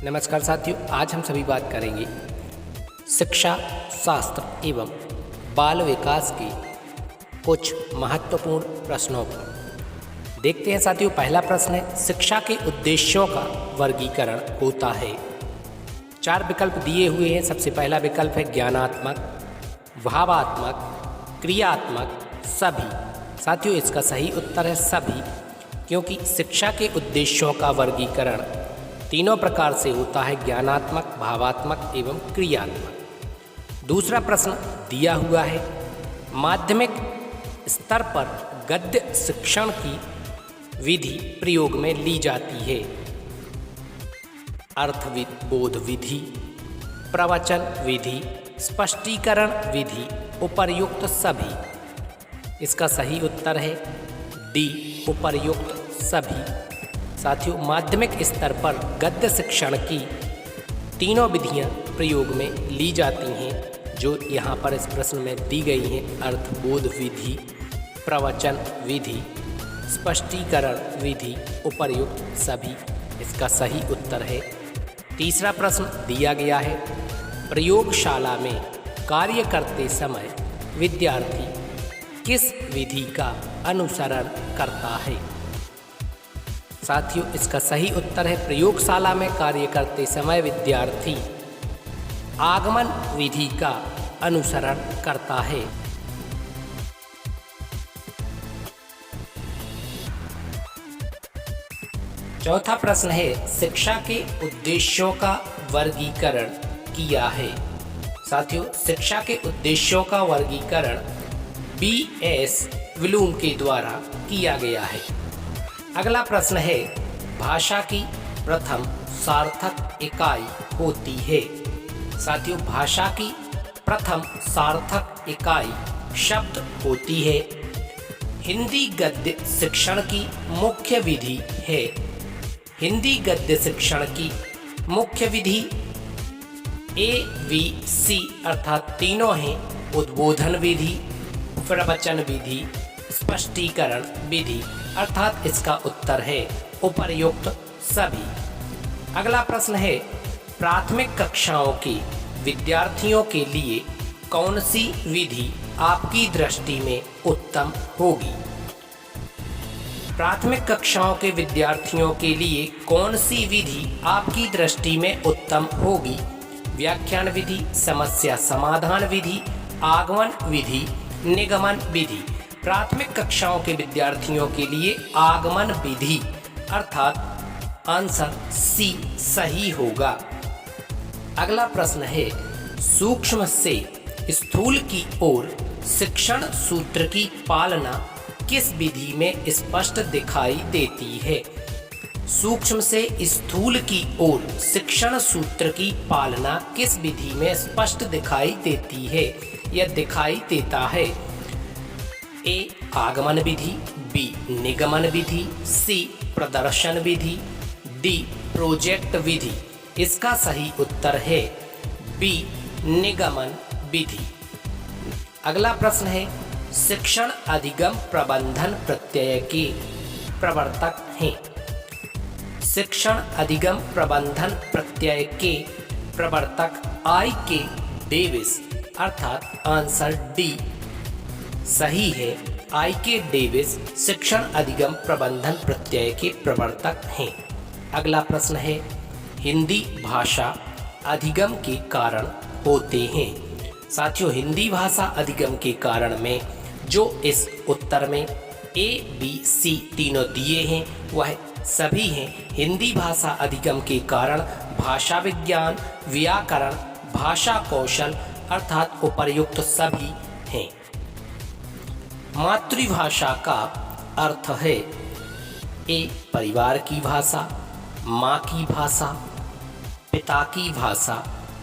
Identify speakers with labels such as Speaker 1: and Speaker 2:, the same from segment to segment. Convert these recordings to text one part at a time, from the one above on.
Speaker 1: नमस्कार साथियों, आज हम सभी बात करेंगे शिक्षा शास्त्र एवं बाल विकास के कुछ महत्वपूर्ण प्रश्नों पर। देखते हैं साथियों, पहला प्रश्न है, शिक्षा के उद्देश्यों का वर्गीकरण होता है। 4 विकल्प दिए हुए हैं। सबसे पहला विकल्प है ज्ञानात्मक, भावात्मक, क्रियात्मक, सभी। साथियों, इसका सही उत्तर है सभी, क्योंकि शिक्षा के उद्देश्यों का वर्गीकरण तीनों प्रकार से होता है, ज्ञानात्मक, भावात्मक एवं क्रियात्मक। दूसरा प्रश्न दिया हुआ है, माध्यमिक स्तर पर गद्य शिक्षण की विधि प्रयोग में ली जाती है। अर्थबोध विधि, प्रवचन विधि, स्पष्टीकरण विधि, उपर्युक्त सभी। इसका सही उत्तर है डी, उपर्युक्त सभी। साथियों, माध्यमिक स्तर पर गद्य शिक्षण की तीनों विधियां प्रयोग में ली जाती हैं, जो यहाँ पर इस प्रश्न में दी गई हैं। अर्थबोध विधि, प्रवचन विधि, स्पष्टीकरण विधि, उपर्युक्त सभी। इसका सही उत्तर है। तीसरा प्रश्न दिया गया है, प्रयोगशाला में कार्य करते समय विद्यार्थी किस विधि का अनुसरण करता है। साथियों, इसका सही उत्तर है, प्रयोगशाला में कार्य करते समय विद्यार्थी आगमन विधि का अनुसरण करता है। चौथा प्रश्न है, शिक्षा के उद्देश्यों का वर्गीकरण किया है। साथियों, शिक्षा के उद्देश्यों का वर्गीकरण B.S. ब्लूम के द्वारा किया गया है। अगला प्रश्न है, भाषा की प्रथम सार्थक इकाई होती है। साथियों, भाषा की प्रथम सार्थक इकाई शब्द होती है। हिंदी गद्य शिक्षण की मुख्य विधि है। हिंदी गद्य शिक्षण की मुख्य विधि ABC अर्थात तीनों हैं, उद्बोधन विधि, प्रवचन विधि, स्पष्टीकरण विधि, अर्थात इसका उत्तर है उपर्युक्त सभी। अगला प्रश्न है, प्राथमिक कक्षाओं के विद्यार्थियों के लिए कौन सी विधि आपकी दृष्टि में उत्तम होगी। प्राथमिक कक्षाओं के विद्यार्थियों के लिए कौन सी विधि आपकी दृष्टि में उत्तम होगी। व्याख्यान विधि, समस्या समाधान विधि, आगमन विधि, निगमन विधि। प्राथमिक कक्षाओं के विद्यार्थियों के लिए आगमन विधि अर्थात आंसर सी सही होगा। अगला प्रश्न है, सूक्ष्म से स्थूल की ओर शिक्षण सूत्र की पालना किस विधि में स्पष्ट दिखाई देती है। सूक्ष्म से स्थूल की ओर शिक्षण सूत्र की पालना किस विधि में स्पष्ट दिखाई देती है। यह दिखाई देता है ए, आगमन विधि, बी, निगमन विधि, सी, प्रदर्शन विधि, डी, प्रोजेक्ट विधि। इसका सही उत्तर है बी, निगमन विधि। अगला प्रश्न है, शिक्षण अधिगम प्रबंधन प्रत्यय के प्रवर्तक हैं। शिक्षण अधिगम प्रबंधन प्रत्यय के प्रवर्तक I.K. डेविस अर्थात आंसर डी सही है। I.K. डेविस शिक्षण अधिगम प्रबंधन प्रत्यय के प्रवर्तक हैं। अगला प्रश्न है, हिंदी भाषा अधिगम के कारण होते हैं। साथियों, हिंदी भाषा अधिगम के कारण में जो इस उत्तर में ABC तीनों दिए हैं वह सभी हैं। हिंदी भाषा अधिगम के कारण भाषा विज्ञान, व्याकरण, भाषा कौशल अर्थात उपर्युक्त सभी हैं। मातृभाषा का अर्थ है ए, परिवार की भाषा, माँ की भाषा, पिता की भाषा,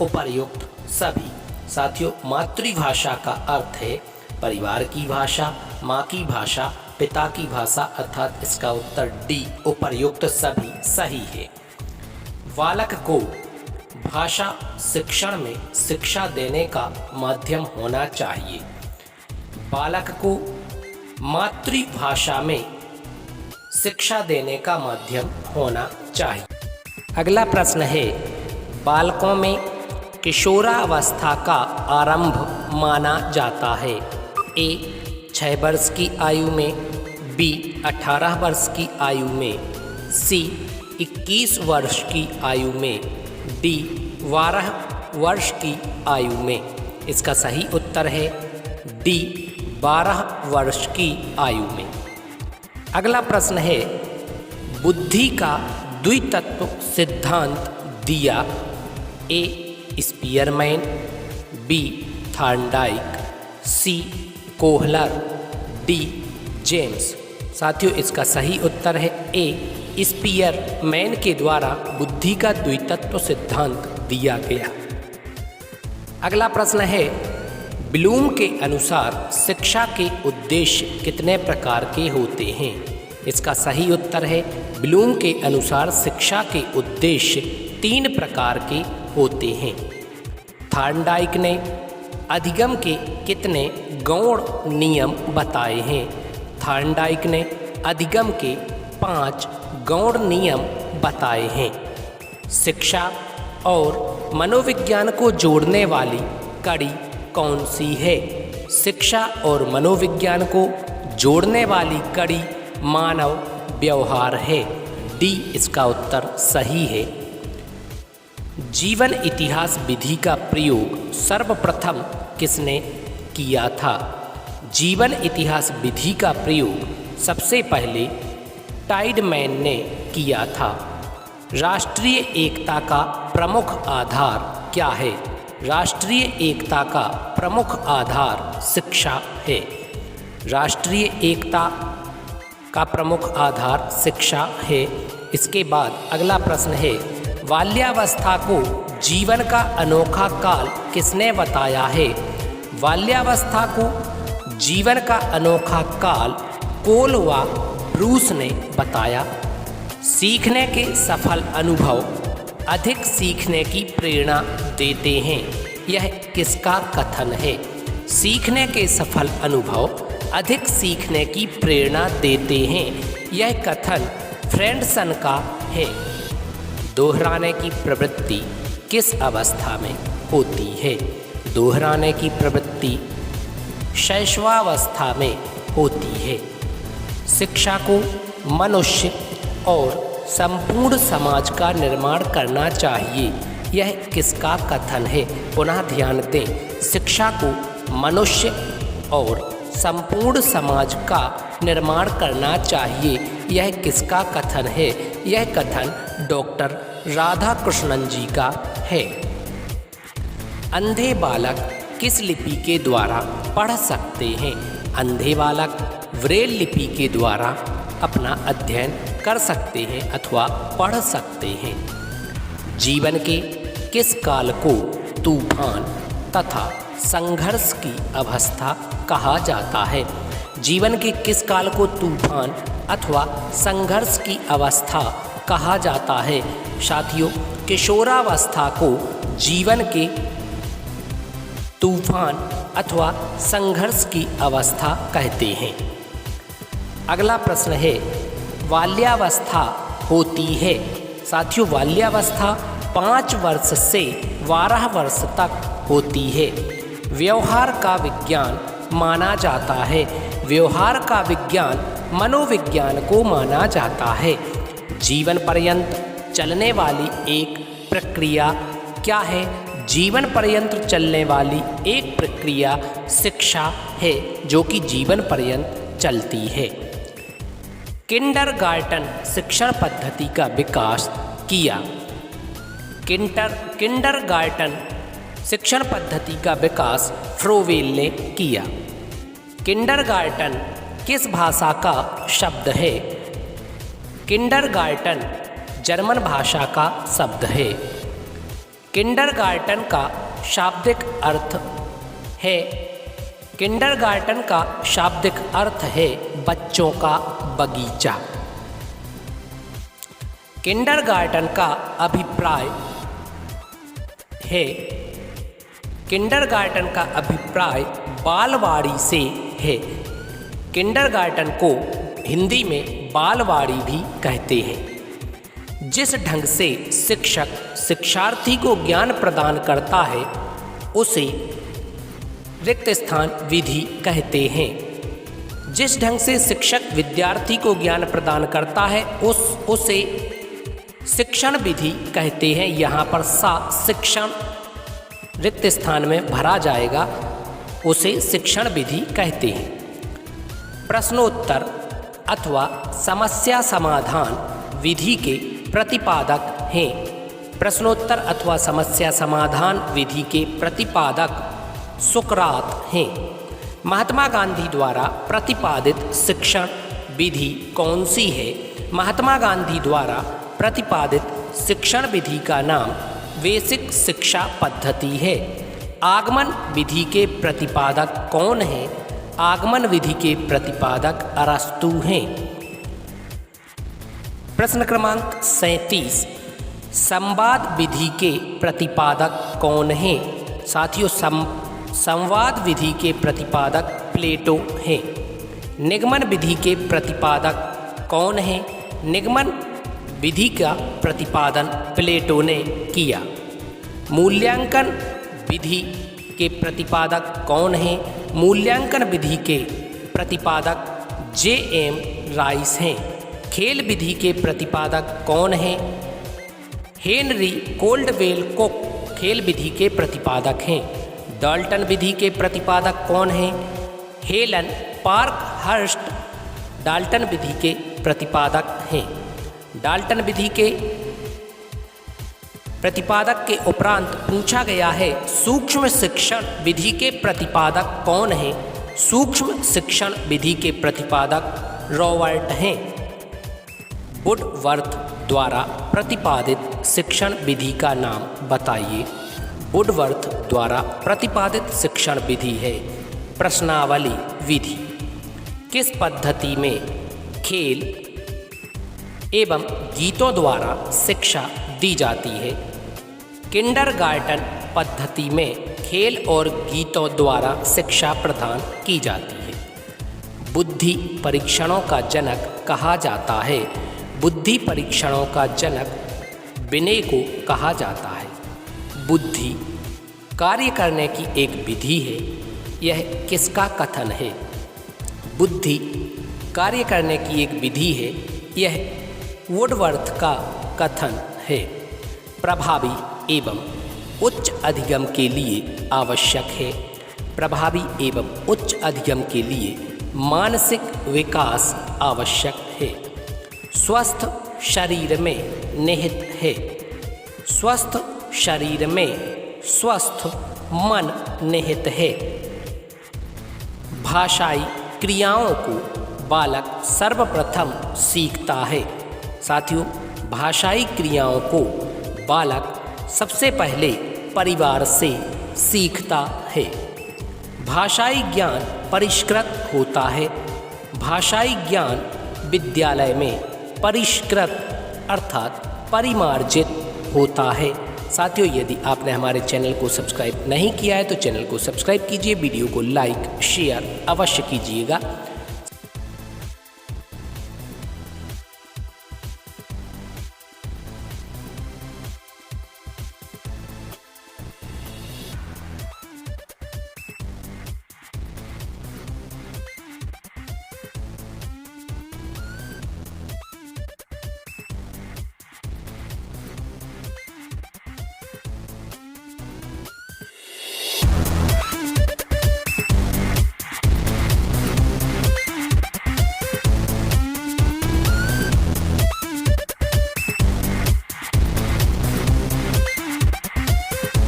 Speaker 1: उपर्युक्त सभी। साथियों, मातृभाषा का अर्थ है परिवार की भाषा, माँ की भाषा, पिता की भाषा अर्थात इसका उत्तर डी, उपर्युक्त सभी सही है। बालक को भाषा शिक्षण में शिक्षा देने का माध्यम होना चाहिए। बालक को मातृभाषा में शिक्षा देने का माध्यम होना चाहिए। अगला प्रश्न है, बालकों में किशोरावस्था का आरंभ माना जाता है। ए 6 वर्ष की आयु में, बी 18 वर्ष की आयु में, सी 21 वर्ष की आयु में, डी 12 वर्ष की आयु में। इसका सही उत्तर है डी 12 वर्ष की आयु में। अगला प्रश्न है, बुद्धि का द्वितत्व सिद्धांत दिया। ए स्पीयरमैन, बी थॉर्नडाइक, सी कोहलर, डी जेम्स। साथियों, इसका सही उत्तर है ए स्पीयरमैन के द्वारा बुद्धि का द्वितत्व सिद्धांत दिया गया। अगला प्रश्न है, ब्लूम के अनुसार शिक्षा के उद्देश्य कितने प्रकार के होते हैं। इसका सही उत्तर है ब्लूम के अनुसार शिक्षा के उद्देश्य 3 प्रकार के होते हैं। थॉर्नडाइक ने अधिगम के कितने गौण नियम बताए हैं। थॉर्नडाइक ने अधिगम के 5 गौण नियम बताए हैं। शिक्षा और मनोविज्ञान को जोड़ने वाली कड़ी कौन सी है। शिक्षा और मनोविज्ञान को जोड़ने वाली कड़ी मानव व्यवहार है। डी इसका उत्तर सही है। जीवन इतिहास विधि का प्रयोग सर्वप्रथम किसने किया था। जीवन इतिहास विधि का प्रयोग सबसे पहले टाइडमैन ने किया था। राष्ट्रीय एकता का प्रमुख आधार क्या है। राष्ट्रीय एकता का प्रमुख आधार शिक्षा है। राष्ट्रीय एकता का प्रमुख आधार शिक्षा है। इसके बाद अगला प्रश्न है, बाल्यावस्था को जीवन का अनोखा काल किसने बताया है। बाल्यावस्था को जीवन का अनोखा काल कोल व ब्रूस ने बताया। सीखने के सफल अनुभव अधिक सीखने की प्रेरणा देते हैं। यह किसका कथन है। सीखने के सफल अनुभव अधिक सीखने की प्रेरणा देते हैं। यह कथन फ्रेंडसन का है। दोहराने की प्रवृत्ति किस अवस्था में होती है। दोहराने की प्रवृत्ति शैशवावस्था में होती है। शिक्षा को मनुष्य और संपूर्ण समाज का निर्माण करना चाहिए। यह किसका कथन है। पुनः ध्यान दें, शिक्षा को मनुष्य और संपूर्ण समाज का निर्माण करना चाहिए। यह किसका कथन है। यह कथन डॉक्टर राधाकृष्णन जी का है। अंधे बालक किस लिपि के द्वारा पढ़ सकते हैं। अंधे बालक ब्रेल लिपि के द्वारा अपना अध्ययन कर सकते हैं अथवा पढ़ सकते हैं। जीवन के किस काल को तूफान तथा संघर्ष की अवस्था कहा जाता है। जीवन के किस काल को तूफान अथवा संघर्ष की अवस्था कहा जाता है। साथियों, किशोरावस्था को जीवन के तूफान अथवा संघर्ष की अवस्था कहते हैं। अगला प्रश्न है, बाल्यावस्था होती है। साथियों, बाल्यावस्था 5 वर्ष से 12 वर्ष तक होती है। व्यवहार का विज्ञान माना जाता है। व्यवहार का विज्ञान मनोविज्ञान को माना जाता है। जीवन पर्यंत चलने वाली एक प्रक्रिया क्या है। जीवन पर्यंत चलने वाली एक प्रक्रिया शिक्षा है, जो कि जीवन पर्यंत चलती है। किंडरगार्टन शिक्षण पद्धति का विकास किया। किंडरगार्टन शिक्षण पद्धति का विकास फ्रोवेल ने किया। किंडरगार्टन किस भाषा का शब्द है। किंडरगार्टन जर्मन भाषा का शब्द है। किंडरगार्टन का शाब्दिक अर्थ है। किंडरगार्टन का शाब्दिक अर्थ है बच्चों का बगीचा। किंडरगार्टन का अभिप्राय है। किंडरगार्टन का अभिप्राय बालवाड़ी से है। किंडरगार्टन को हिंदी में बालवाड़ी भी कहते हैं। जिस ढंग से शिक्षक शिक्षार्थी को ज्ञान प्रदान करता है उसे रिक्त स्थान विधि कहते हैं। जिस ढंग से शिक्षक विद्यार्थी को ज्ञान प्रदान करता है उसे शिक्षण विधि कहते हैं। यहाँ पर सा शिक्षण रिक्त स्थान में भरा जाएगा, उसे शिक्षण विधि कहते हैं। प्रश्नोत्तर अथवा समस्या समाधान विधि के प्रतिपादक हैं। प्रश्नोत्तर अथवा समस्या समाधान विधि के प्रतिपादक सुकरात हैं। महात्मा गांधी द्वारा प्रतिपादित शिक्षण विधि कौन सी है? महात्मा गांधी द्वारा प्रतिपादित शिक्षण विधि का नाम बेसिक शिक्षा पद्धति है। आगमन विधि के प्रतिपादक कौन हैं? आगमन विधि के प्रतिपादक अरस्तु हैं। प्रश्न क्रमांक 37, संवाद विधि के प्रतिपादक कौन हैं? साथियों, संवाद विधि के प्रतिपादक प्लेटो हैं। निगमन विधि के प्रतिपादक कौन हैं? निगमन विधि का प्रतिपादन प्लेटो ने किया। मूल्यांकन विधि के प्रतिपादक कौन हैं? मूल्यांकन विधि के प्रतिपादक J.M. राइस हैं। खेल विधि के प्रतिपादक कौन हैं? हेनरी कोल्डवेल कोक खेल विधि के प्रतिपादक हैं। डाल्टन विधि के प्रतिपादक कौन हैं? हेलन पार्कहर्स्ट डाल्टन विधि के प्रतिपादक हैं। डाल्टन विधि के प्रतिपादक के उपरांत पूछा गया है, सूक्ष्म शिक्षण विधि के प्रतिपादक कौन हैं? सूक्ष्म शिक्षण विधि के प्रतिपादक रॉबर्ट हैं। वुडवर्थ द्वारा प्रतिपादित शिक्षण विधि का नाम बताइए। वुडवर्थ द्वारा प्रतिपादित शिक्षण विधि है प्रश्नावली विधि। किस पद्धति में खेल एवं गीतों द्वारा शिक्षा दी जाती है? किंडरगार्टन पद्धति में खेल और गीतों द्वारा शिक्षा प्रदान की जाती है। बुद्धि परीक्षणों का जनक कहा जाता है। बुद्धि परीक्षणों का जनक बिने को कहा जाता है। बुद्धि कार्य करने की एक विधि है, यह किसका कथन है? बुद्धि कार्य करने की एक विधि है, यह वुडवर्थ का कथन है। प्रभावी एवं उच्च अधिगम के लिए आवश्यक है। प्रभावी एवं उच्च अधिगम के लिए मानसिक विकास आवश्यक है। स्वस्थ शरीर में निहित है। स्वस्थ शरीर में स्वस्थ मन निहित है। भाषाई क्रियाओं को बालक सर्वप्रथम सीखता है। साथियों, भाषाई क्रियाओं को बालक सबसे पहले परिवार से सीखता है। भाषाई ज्ञान परिष्कृत होता है। भाषाई ज्ञान विद्यालय में परिष्कृत अर्थात परिमार्जित होता है। साथियों, यदि आपने हमारे चैनल को सब्सक्राइब नहीं किया है तो चैनल को सब्सक्राइब कीजिए, वीडियो को लाइक शेयर अवश्य कीजिएगा।